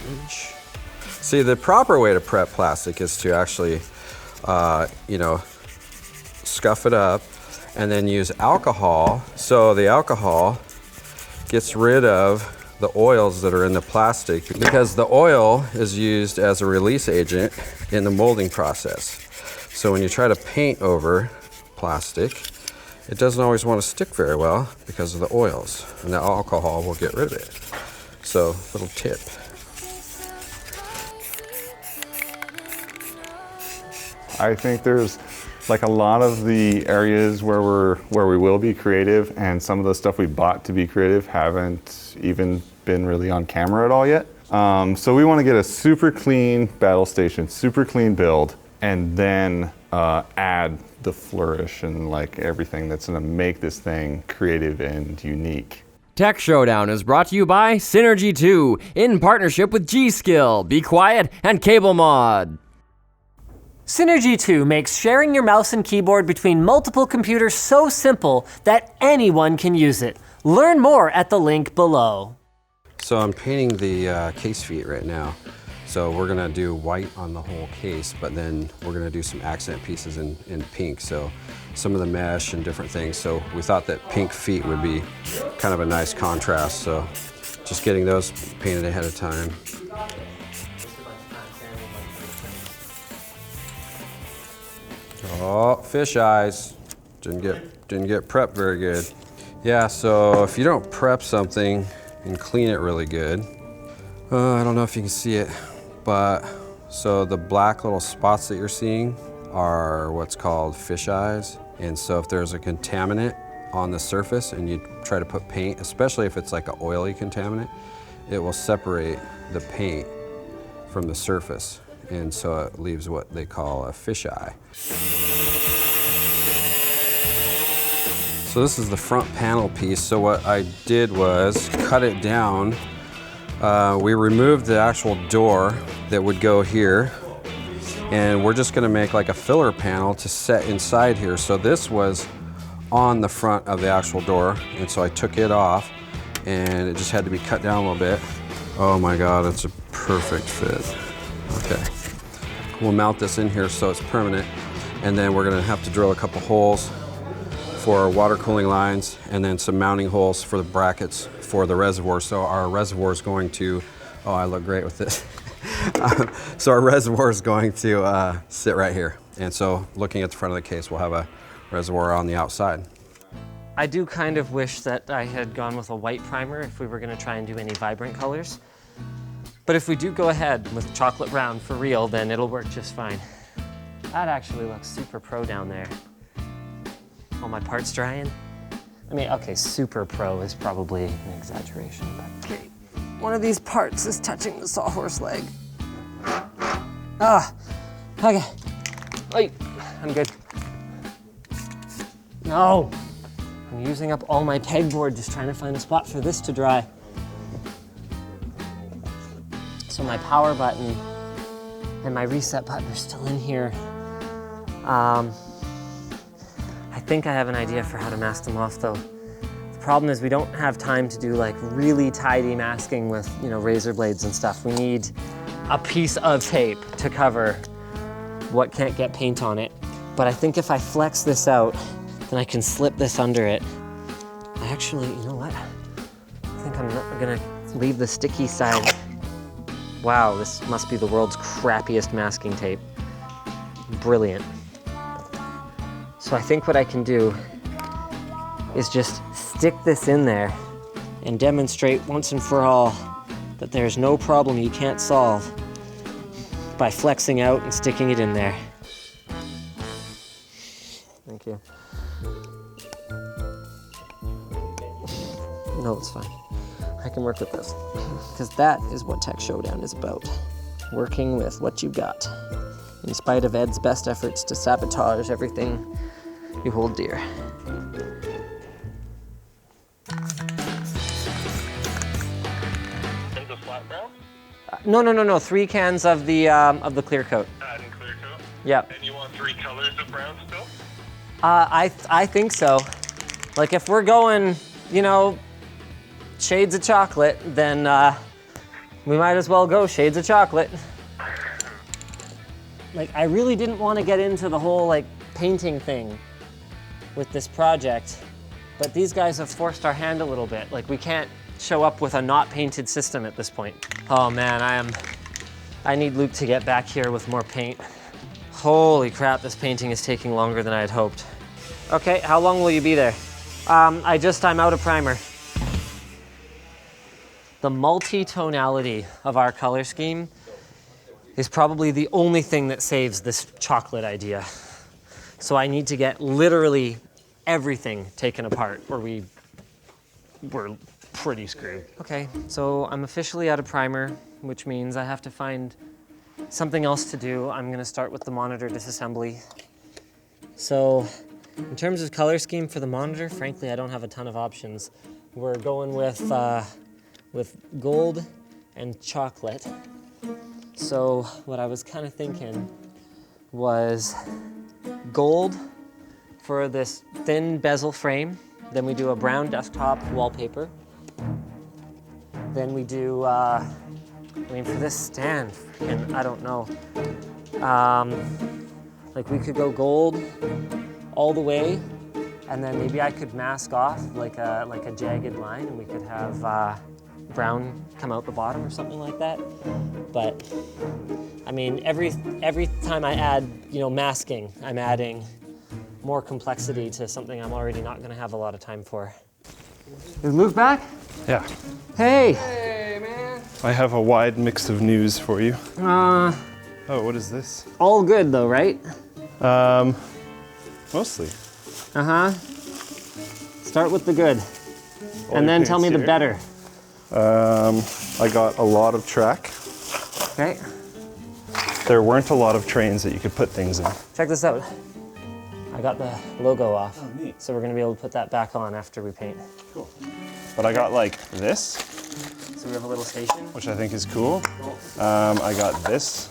damage. See, the proper way to prep plastic is to actually, you know, scuff it up and then use alcohol. So the alcohol gets rid of the oils that are in the plastic, because the oil is used as a release agent in the molding process. So when you try to paint over plastic, it doesn't always want to stick very well because of the oils, and the alcohol will get rid of it. So, little tip. I think there's like a lot of the areas where we will be creative, and some of the stuff we bought to be creative haven't even been really on camera at all yet. So we want to get a super clean battle station, super clean build, and then add the flourish and like everything that's going to make this thing creative and unique. Tech Showdown is brought to you by Synergy 2 in partnership with G.SKILL, Be Quiet, and CableMod. Synergy 2 makes sharing your mouse and keyboard between multiple computers so simple that anyone can use it. Learn more at the link below. So I'm painting the case feet right now. So we're gonna do white on the whole case, but then we're gonna do some accent pieces in pink. So some of the mesh and different things. So we thought that pink feet would be kind of a nice contrast. So just getting those painted ahead of time. Oh, fish eyes. Didn't get prepped very good. Yeah, so if you don't prep something and clean it really good, I don't know if you can see it, but so the black little spots that you're seeing are what's called fish eyes. And so if there's a contaminant on the surface and you try to put paint, especially if it's like an oily contaminant, it will separate the paint from the surface. And so it leaves what they call a fish eye. So this is the front panel piece. So what I did was cut it down. We removed the actual door that would go here, and we're just gonna make like a filler panel to set inside here. So this was on the front of the actual door, and so I took it off, and it just had to be cut down a little bit. Oh my God, it's a perfect fit. Okay, we'll mount this in here so it's permanent, and then we're gonna have to drill a couple holes for water cooling lines, and then some mounting holes for the brackets for the reservoir. So our reservoir is going to, oh, I look great with this. So our reservoir is going to sit right here. And so looking at the front of the case, we'll have a reservoir on the outside. I do kind of wish that I had gone with a white primer if we were gonna try and do any vibrant colors. But if we do go ahead with chocolate brown for real, then it'll work just fine. That actually looks super pro down there. All my parts drying. I mean, okay, super pro is probably an exaggeration, but okay. One of these parts is touching the sawhorse leg. Ah, okay. Wait, I'm good. No, I'm using up all my pegboard just trying to find a spot for this to dry. So my power button and my reset button are still in here. I think I have an idea for how to mask them off though. The problem is we don't have time to do like really tidy masking with, you know, razor blades and stuff. We need a piece of tape to cover what can't get paint on it. But I think if I flex this out, then I can slip this under it. I actually, you know what? I think I'm not gonna leave the sticky side. Wow, this must be the world's crappiest masking tape. Brilliant. So I think what I can do is just stick this in there and demonstrate once and for all that there's no problem you can't solve by flexing out and sticking it in there. Thank you. No, it's fine. I can work with this because that is what Tech Showdown is about. Working with what you got, in spite of Ed's best efforts to sabotage everything you hold dear. Cans of flat brown? No. 3 cans of the clear coat. And clear coat? Yep. And you want 3 colors of brown still? I think so. Like if we're going, you know, shades of chocolate, then We might as well go shades of chocolate. Like, I really didn't want to get into the whole like painting thing with this project, but these guys have forced our hand a little bit. Like, we can't show up with a not painted system at this point. Oh man, I need Luke to get back here with more paint. Holy crap, this painting is taking longer than I had hoped. Okay, how long will you be there? I'm out of primer. The multi-tonality of our color scheme is probably the only thing that saves this chocolate idea. So I need to get literally everything taken apart or we're pretty screwed. Okay, so I'm officially out of primer, which means I have to find something else to do. I'm gonna start with the monitor disassembly. So in terms of color scheme for the monitor, frankly, I don't have a ton of options. We're going with gold and chocolate. So what I was kind of thinking was gold for this thin bezel frame. Then we do a brown desktop wallpaper. Then we do, I mean, for this stand, I don't know. Like we could go gold all the way, and then maybe I could mask off like a jagged line, and we could have brown come out the bottom or something like that. But I mean, every time I add, masking, I'm adding more complexity to something I'm already not gonna have a lot of time for. Is Luke back? Yeah. Hey! Hey, man. I have a wide mix of news for you. Oh, what is this? All good though, right? Mostly. Uh-huh. Start with the good. And then tell me the better. I got a lot of track. Okay. There weren't a lot of trains that you could put things in. Check this out. I got the logo off. Oh, neat. So we're gonna be able to put that back on after we paint. Cool. But I got like this, So we have a little station. which I think is cool. I got this,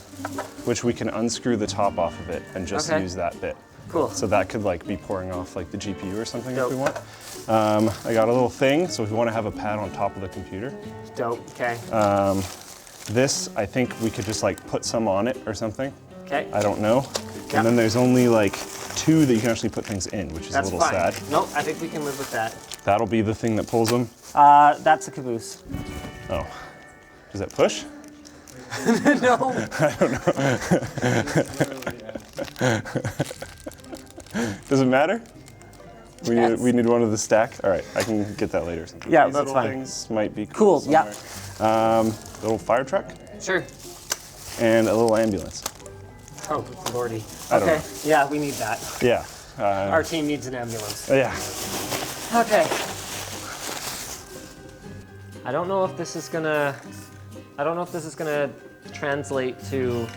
which we can unscrew the top off of it and just Okay. use that bit. Cool. So that could like be pouring off like the GPU or something Dope. if we want. I got a little thing, so if we want to have a pad on top of the computer. Dope, okay. This, I think we could just like put some on it or something. Okay. I don't know. Yep. And then there's only like 2 that you can actually put things in, which is That's a little fine. sad. Nope, I think we can live with that. That'll be the thing that pulls them. That's a caboose. Oh. Does that push? No. Does it matter? Yes. We need one of the stack. All right, I can get that later or something. Yeah, These that's little fine. things might be Cool, somewhere. yeah. Little fire truck Sure. and a little ambulance. Oh, lordy. I don't Okay, know. yeah, we need that. Yeah. Our team needs an ambulance. Yeah. Okay. I don't know if this is gonna translate to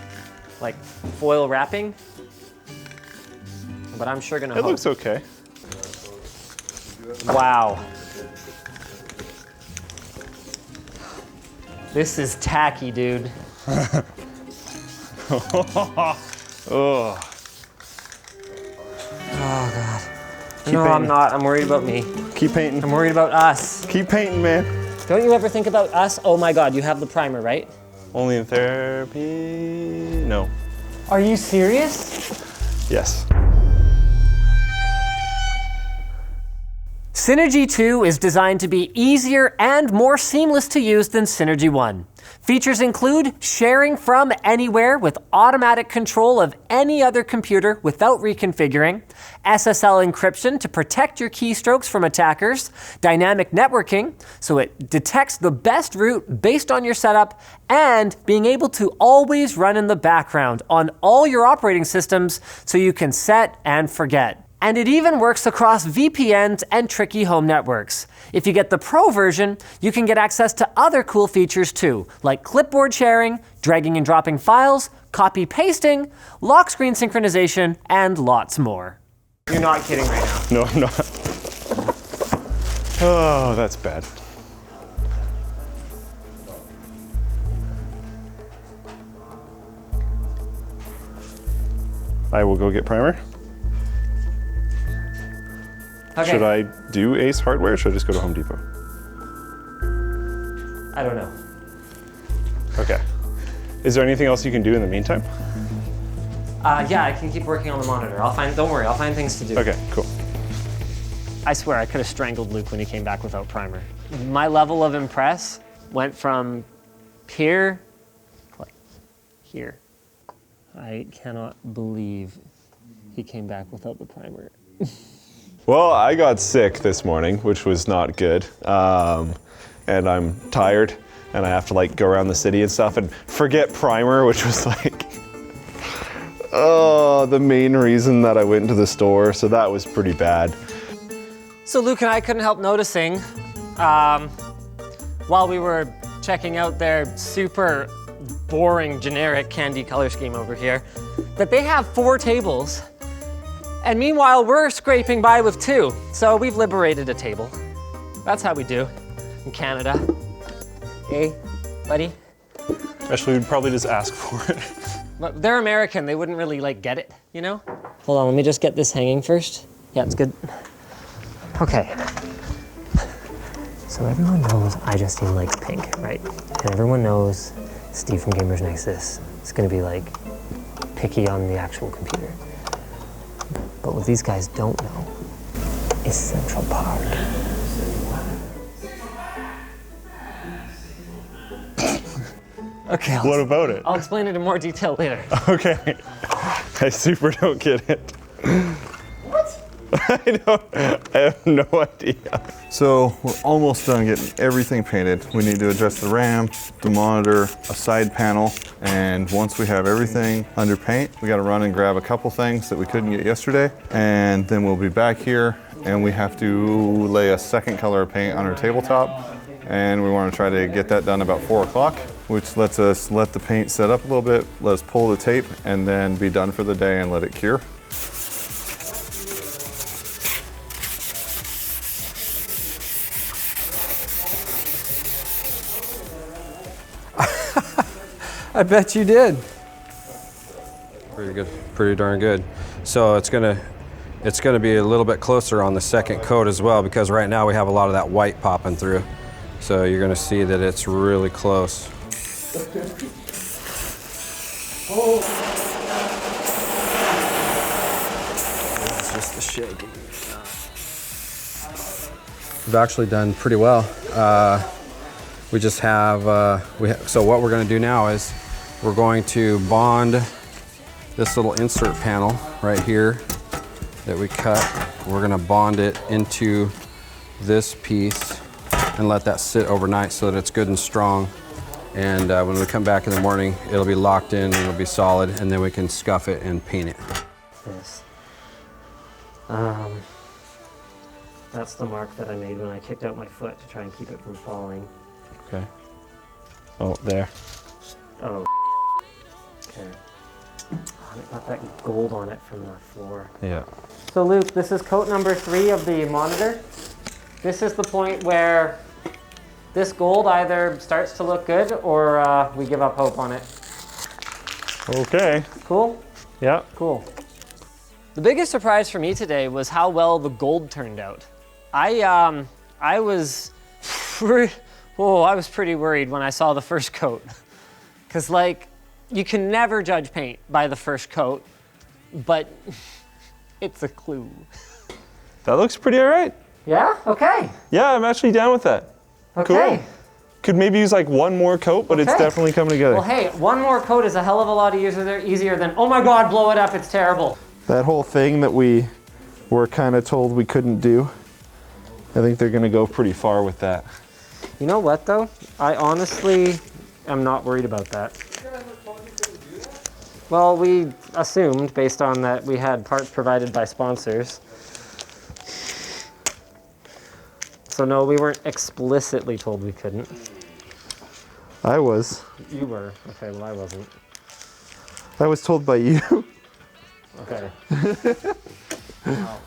like foil wrapping, but I'm sure gonna It hope. looks okay. Wow. This is tacky, dude. Oh. Oh God. Keep No, I'm painting. not. I'm worried about me. Keep painting. I'm worried about us. Keep painting, man. Don't you ever think about us? Oh my God, you have the primer, right? Only in therapy? No. Are you serious? Yes. Synergy 2 is designed to be easier and more seamless to use than Synergy 1. Features include sharing from anywhere with automatic control of any other computer without reconfiguring, SSL encryption to protect your keystrokes from attackers, dynamic networking, so it detects the best route based on your setup, and being able to always run in the background on all your operating systems so you can set and forget. And it even works across VPNs and tricky home networks. If you get the Pro version, you can get access to other cool features too, like clipboard sharing, dragging and dropping files, copy pasting, lock screen synchronization, and lots more. You're not kidding right now. No, I'm not. Oh, that's bad. I will go get primer. Okay. Should I do Ace Hardware or should I just go to Home Depot? I don't know. Okay. Is there anything else you can do in the meantime? Yeah, I can keep working on the monitor. Don't worry, I'll find things to do. Okay, cool. I swear I could have strangled Luke when he came back without primer. My level of impress went from here to like here. I cannot believe he came back without the primer. Well, I got sick this morning, which was not good. And I'm tired, and I have to like go around the city and stuff and forget primer, which was like, oh, the main reason that I went to the store. So that was pretty bad. So Luke and I couldn't help noticing, while we were checking out their super boring generic candy color scheme over here, that they have 4 tables. And meanwhile, we're scraping by with 2. So we've liberated a table. That's how we do in Canada. Hey, buddy? Actually, we'd probably just ask for it. But they're American, they wouldn't really like get it, you know? Hold on, let me just get this hanging first. Yeah, it's good. Okay. So everyone knows iJustine likes pink, right? And everyone knows Steve from Gamers Nexus is gonna be like picky on the actual computer. But what these guys don't know is Central Park. Okay. What about it? I'll explain it in more detail later. Okay. I super don't get it. What? I have no idea. So we're almost done getting everything painted. We need to adjust the RAM, the monitor, a side panel, and once we have everything under paint, we gotta run and grab a couple things that we couldn't get yesterday, and then we'll be back here and we have to lay a second color of paint on our tabletop, and we wanna try to get that done about 4 o'clock, which lets us let the paint set up a little bit, let us pull the tape, and then be done for the day and let it cure. I bet you did. Pretty good, pretty darn good. So it's gonna be a little bit closer on the second coat as well, because right now we have a lot of that white popping through. So you're gonna see that it's really close. It's just the shaking. We've actually done pretty well. We just have, so what we're gonna do now is we're going to bond this little insert panel right here that we cut. We're gonna bond it into this piece and let that sit overnight so that it's good and strong. And when we come back in the morning, it'll be locked in and it'll be solid, and then we can scuff it and paint it. This. That's the mark that I made when I kicked out my foot to try and keep it from falling. Okay. Oh, there. Oh, okay. Oh, it got that gold on it from the floor. Yeah. So Luke, this is coat number 3 of the monitor. This is the point where this gold either starts to look good or we give up hope on it. Okay. Cool? Yeah. Cool. The biggest surprise for me today was how well the gold turned out. I was pretty worried when I saw the first coat. Cause like, you can never judge paint by the first coat, but it's a clue. That looks pretty all right. Yeah, okay. Yeah, I'm actually down with that. Okay. Cool. Could maybe use like one more coat, but it's Okay. definitely coming together. Well, hey, one more coat is a hell of a lot easier than, oh my God, blow it up, it's terrible. That whole thing that we were kind of told we couldn't do, I think they're gonna go pretty far with that. You know what though? I honestly am not worried about that. Well, we assumed based on that we had parts provided by sponsors. So no, we weren't explicitly told we couldn't. I was. You were. Okay, well I wasn't. I was told by you. Okay. Wow.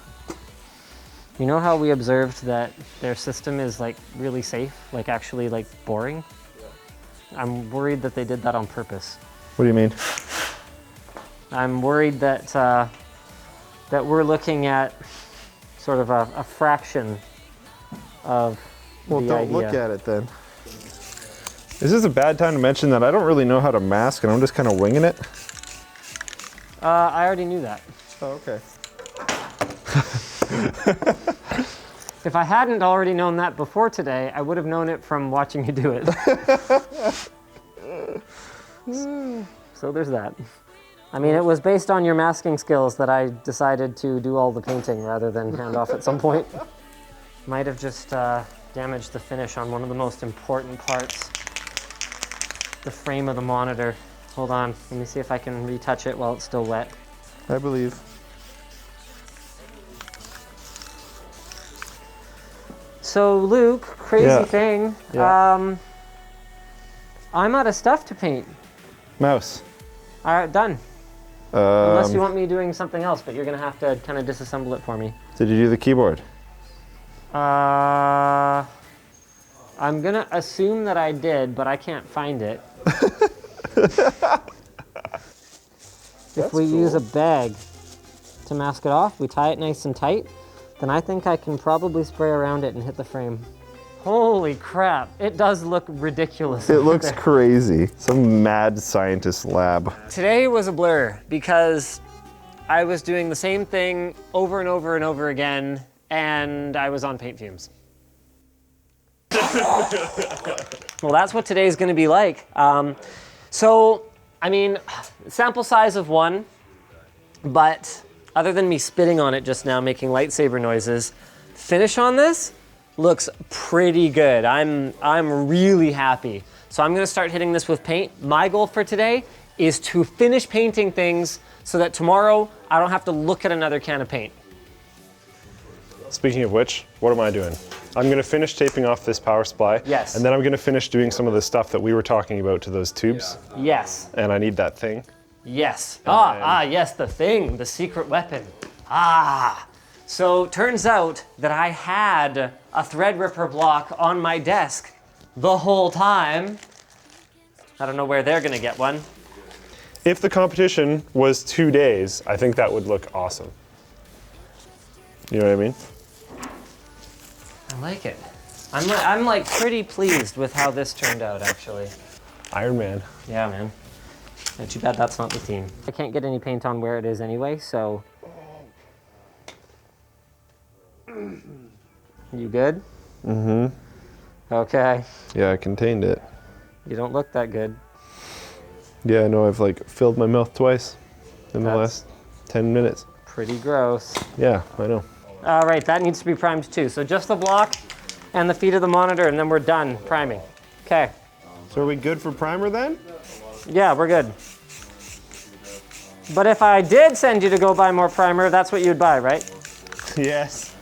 You know how we observed that their system is like really safe, like actually like boring? Yeah. I'm worried that they did that on purpose. What do you mean? I'm worried that that we're looking at sort of a fraction of Well, the don't idea. look at it then. Is this a bad time to mention that I don't really know how to mask and I'm just kind of winging it? I already knew that. Oh, okay. If I hadn't already known that before today, I would have known it from watching you do it. So there's that. I mean, it was based on your masking skills that I decided to do all the painting rather than hand off at some point. Might have just damaged the finish on one of the most important parts, the frame of the monitor. Hold on, let me see if I can retouch it while it's still wet. I believe. So Luke, crazy thing, Yeah. I'm out of stuff to paint. Mouse. All right, done. Unless you want me doing something else, but you're gonna have to kind of disassemble it for me. Did you do the keyboard? I'm gonna assume that I did, but I can't find it. If we use a bag to mask it off, we tie it nice and tight, then I think I can probably spray around it and hit the frame. Holy crap, it does look ridiculous. It looks crazy. Some mad scientist lab. Today was a blur because I was doing the same thing over and over and over again, and I was on paint fumes. Well, that's what today's gonna be like. So, I mean, sample size of 1, but other than me spitting on it just now, making lightsaber noises, finish on this looks pretty good. I'm really happy. So I'm gonna start hitting this with paint. My goal for today is to finish painting things so that tomorrow I don't have to look at another can of paint. Speaking of which, what am I doing? I'm gonna finish taping off this power supply. Yes. And then I'm gonna finish doing some of the stuff that we were talking about to those tubes. Yes. And I need that thing. Yes. then- Yes, the thing, the secret weapon. So turns out that I had a Threadripper block on my desk the whole time. I don't know where they're gonna get one. If the competition was 2 days, I think that would look awesome. You know what I mean? I like it. I'm like pretty pleased with how this turned out, actually. Iron Man. Yeah, man. Too bad that's not the theme. I can't get any paint on where it is anyway, so. You good? Mm-hmm. Okay. Yeah, I contained it. You don't look that good. Yeah, I know I've like filled my mouth twice in the That's- last 10 minutes. Pretty gross. Yeah, I know. All right, that needs to be primed too. So just the block and the feet of the monitor, and then we're done priming. Okay. So are we good for primer then? Yeah, we're good. But if I did send you to go buy more primer, that's what you'd buy, right? Yes.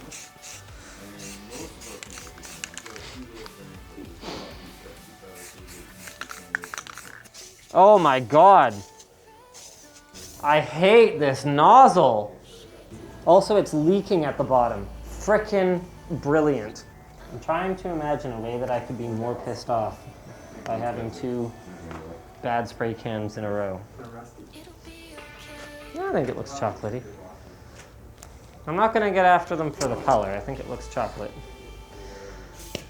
Oh my God. I hate this nozzle. Also, it's leaking at the bottom. Frickin' brilliant. I'm trying to imagine a way that I could be more pissed off by having 2 bad spray cans in a row. Yeah, I think it looks chocolatey. I'm not gonna get after them for the color. I think it looks chocolate.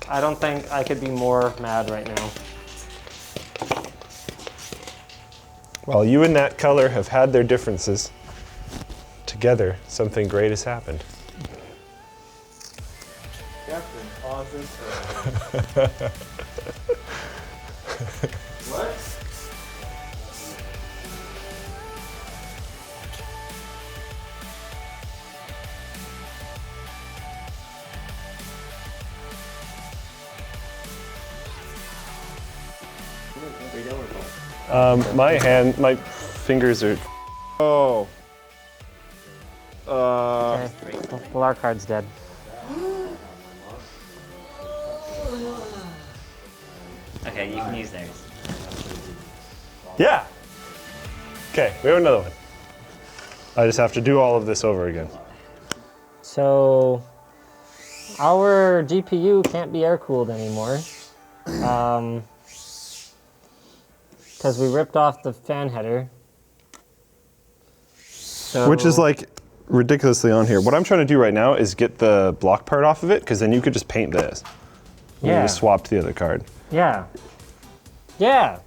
I don't think I could be more mad right now. While you and that color have had their differences, together something great has happened. Captain, pause this. What? My fingers are. Oh. Okay, well, our card's dead. Okay, you can use theirs. Yeah. Okay, we have another one. I just have to do all of this over again. So, our GPU can't be air-cooled anymore. Because we ripped off the fan header. So, Which is like ridiculously on here. What I'm trying to do right now is get the block part off of it, because then you could just paint this. And Yeah. you just swap to the other card. Yeah. Yeah.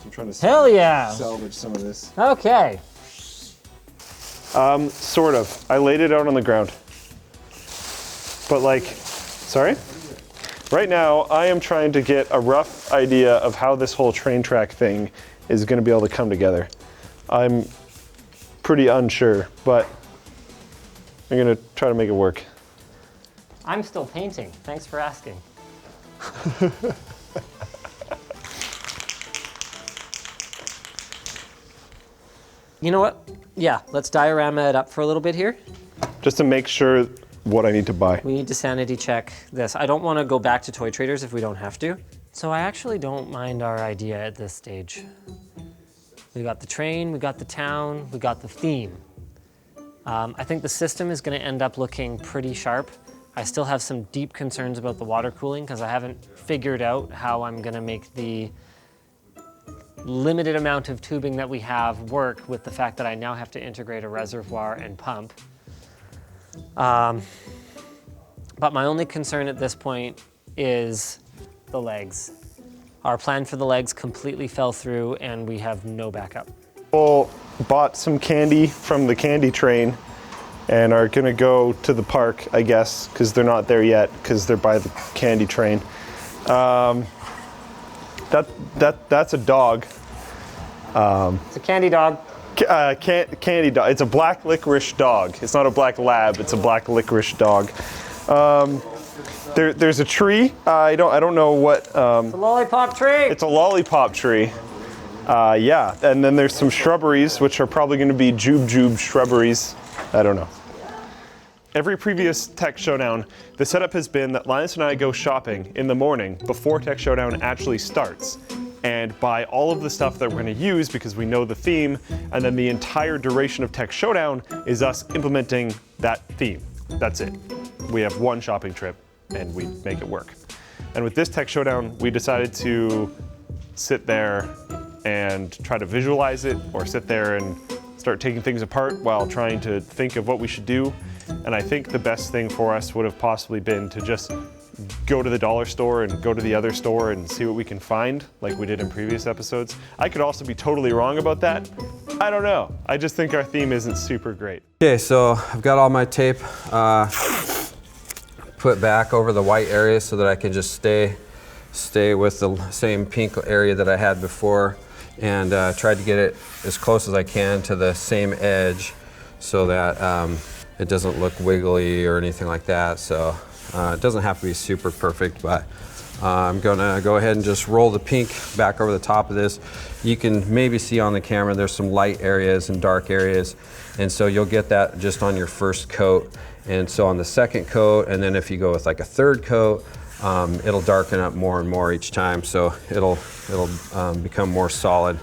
I'm trying to Hell yeah. salvage some of this. Okay. Sort of. I laid it out on the ground. But like, sorry? Right now, I am trying to get a rough idea of how this whole train track thing is going to be able to come together. I'm pretty unsure, but I'm going to try to make it work. I'm still painting. Thanks for asking. You know what? Yeah, let's diorama it up for a little bit here. Just to make sure what I need to buy. We need to sanity check this. I don't want to go back to Toy Traders if we don't have to. So I actually don't mind our idea at this stage. We got the train, we got the town, we got the theme. I think the system is going to end up looking pretty sharp. I still have some deep concerns about the water cooling because I haven't figured out how I'm going to make the limited amount of tubing that we have work with the fact that I now have to integrate a reservoir and pump. But my only concern at this point is the legs. Our plan for the legs completely fell through and we have no backup. People bought some candy from the candy train and are gonna go to the park, I guess, because they're not there yet, because they're by the candy train. That's a dog. It's a candy dog. Candy dog. It's a black licorice dog. It's not a black lab. It's a black licorice dog. There's a tree. I don't know what. It's a lollipop tree. It's a lollipop tree. Yeah, and then there's some shrubberies, which are probably going to be jube shrubberies. I don't know. Every previous Tech Showdown, the setup has been that Linus and I go shopping in the morning before Tech Showdown actually starts, and buy all of the stuff that we're going to use because we know the theme, and then the entire duration of Tech Showdown is us implementing that theme. That's it. We have one shopping trip and we make it work. And with this Tech Showdown, we decided to sit there and try to visualize it, or sit there and start taking things apart while trying to think of what we should do. And I think the best thing for us would have possibly been to just go to the dollar store and go to the other store and see what we can find, like we did in previous episodes. I could also be totally wrong about that. I don't know. I just think our theme isn't super great. Okay, so I've got all my tape put back over the white area so that I can just stay with the same pink area that I had before, and tried to get it as close as I can to the same edge so that it doesn't look wiggly or anything like that. So it doesn't have to be super perfect, but I'm gonna go ahead and just roll the pink back over the top of this. You can maybe see on the camera there's some light areas and dark areas, and so you'll get that just on your first coat. And so on the second coat, and then if you go with like a third coat, it'll darken up more and more each time, so it'll become more solid.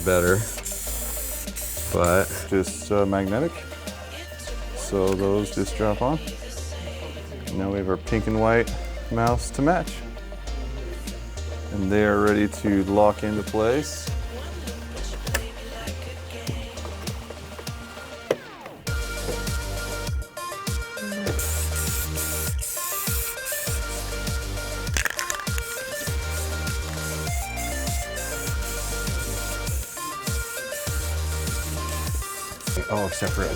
Better, but Just magnetic, so those just drop on. Now we have our pink and white mouse to match, and they are ready to lock into place. oh, except for it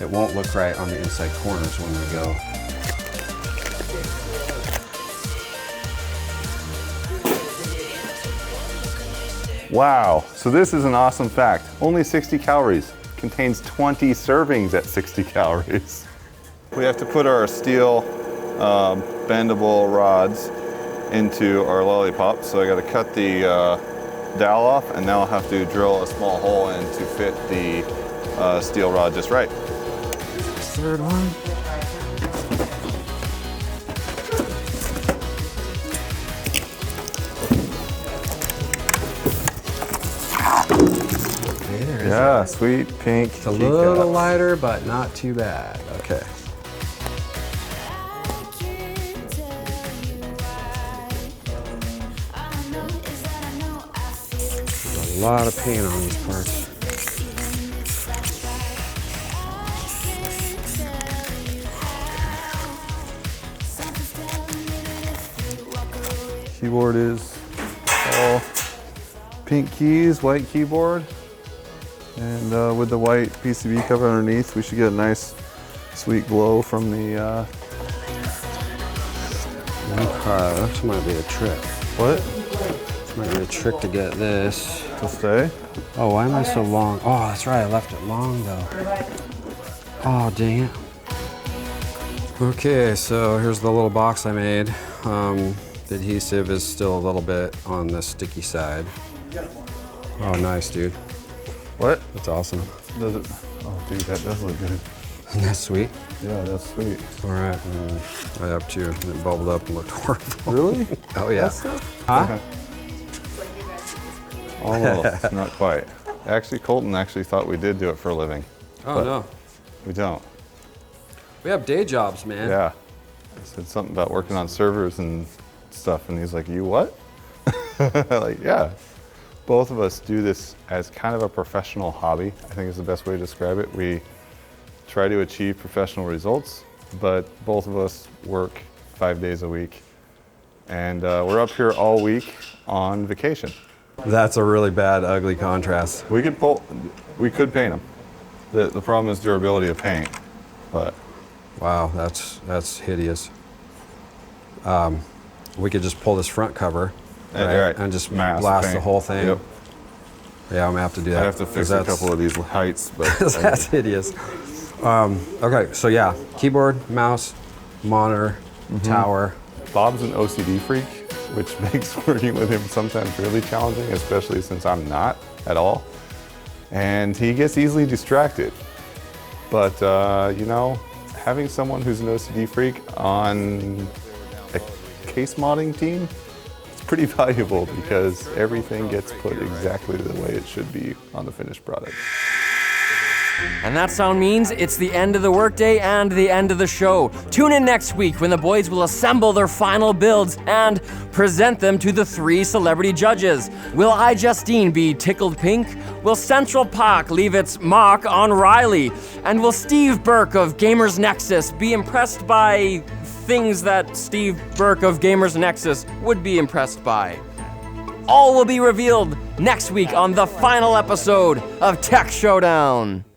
won't look right on the inside corners when we go. Wow, so this is an awesome fact. Only 60 calories, contains 20 servings at 60 calories. We have to put our steel bendable rods into our lollipop, so I gotta cut the dowel off, and now I'll have to drill a small hole in to fit the steel rod just right. Third one. Yeah, sweet pink. It's a little lighter, but not too bad. Okay. lot of paint on these parts. Keyboard is all pink keys, white keyboard. And with the white PCB cover underneath, we should get a nice sweet glow from the... Okay, this might be a trick. What? This might be a trick to get this. To stay? Oh, why am I so long? Oh, that's right, I left it long though. Oh, dang it. Okay, so here's the little box I made. The adhesive is still a little bit on the sticky side. Oh, nice, dude. What? That's awesome. Does it? Oh, dude, that does look good. Isn't that sweet? Yeah, that's sweet. All right, I have too. It bubbled up and looked horrible. Really? Oh, yeah. Huh? Almost, not quite. Actually, Colton actually thought we did do it for a living. Oh, no. We don't. We have day jobs, man. Yeah. I said something about working on servers and stuff, and he's like, you what? Like, yeah. Both of us do this as kind of a professional hobby, I think is the best way to describe it. We try to achieve professional results, but both of us work 5 days a week. And we're up here all week on vacation. That's a really bad, ugly contrast. We could paint them. The problem is durability of paint, but. Wow, that's hideous. We could just pull this front cover, right, and just blast the whole thing. Yep. Yeah, I'm gonna have to do that. I have to fix a couple of these heights, but that's hideous. Okay, so yeah, keyboard, mouse, monitor, tower. Bob's an OCD freak, which makes working with him sometimes really challenging, especially since I'm not at all. And he gets easily distracted. But you know, having someone who's an OCD freak on a case modding team, it's pretty valuable because everything gets put exactly the way it should be on the finished product. And that sound means it's the end of the workday and the end of the show. Tune in next week when the boys will assemble their final builds and present them to the 3 celebrity judges. Will iJustine be tickled pink? Will Central Park leave its mark on Riley? And will Steve Burke of Gamers Nexus be impressed by things that Steve Burke of Gamers Nexus would be impressed by? All will be revealed next week on the final episode of Tech Showdown.